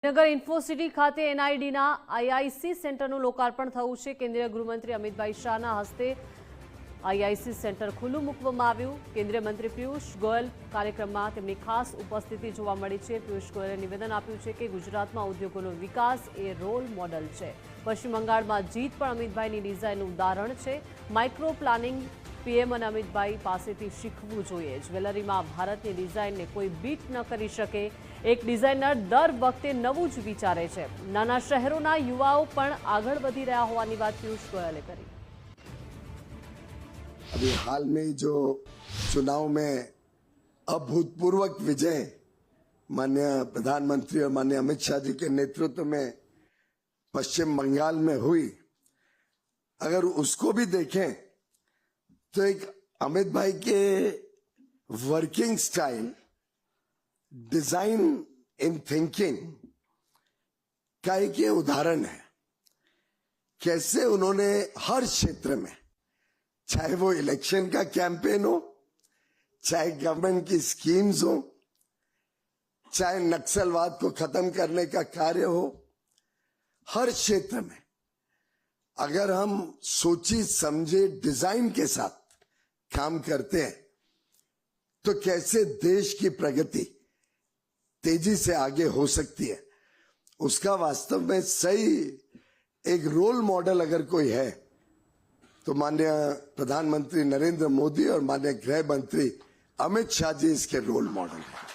નગર ઇન્ફોસિટી ખાતે એનઆઈડીના આઈઆઈસી સેન્ટરનું લોકાર્પણ થયું છે। કેન્દ્રીય ગૃહમંત્રી અમિતભાઈ શાહના હસ્તે આઈઆઈસી સેન્ટર ખુલ્લું મૂકવામાં આવ્યું। કેન્દ્રીય મંત્રી પિયુષ ગોયલ કાર્યક્રમમાં તેમની ખાસ ઉપસ્થિતિ જોવા મળી છે। પિયુષ ગોયલે નિવેદન આપ્યું છે કે ગુજરાતમાં ઉદ્યોગોનો વિકાસ એ રોલ મોડલ છે। પશ્ચિમ બંગાળમાં જીત પણ અમિતભાઈની ડિઝાઇનનું ઉદાહરણ છે। માઇક્રો પ્લાનિંગ પીએમ અને અમિતભાઈ પાસેથી શીખવું જોઈએ। જ્વેલરીમાં ભારતની ડિઝાઇનને કોઈ બીટ ન કરી શકે। એક ડિઝાઇનર દર વખતે નવું જ વિચારે છે। નાના શહેરોના યુવાઓ પણ આગળ વધી રહ્યા હોવાની વાત પિયુષ ગોયલે કરી। अभी हाल में जो चुनाव में अभूतपूर्व विजय माननीय प्रधानमंत्री और माननीय अमित शाह जी के नेतृत्व में पश्चिम बंगाल में हुई, अगर उसको भी देखें तो एक अमित भाई के working style, design in thinking का एक ये उदाहरण है। कैसे उन्होंने हर क्षेत्र में, चाहे वो इलेक्शन का कैंपेन हो, चाहे गवर्नमेंट की स्कीम्स हो, चाहे नक्सलवाद को खत्म करने का कार्य हो, हर क्षेत्र में अगर हम सोची समझे डिजाइन के साथ काम करते हैं तो कैसे देश की प्रगति तेजी से आगे हो सकती है, उसका वास्तव में सही एक रोल मॉडल अगर कोई है तो माननीय प्रधानमंत्री नरेंद्र मोदी और माननीय गृह मंत्री अमित शाह जी इसके रोल मॉडल हैं।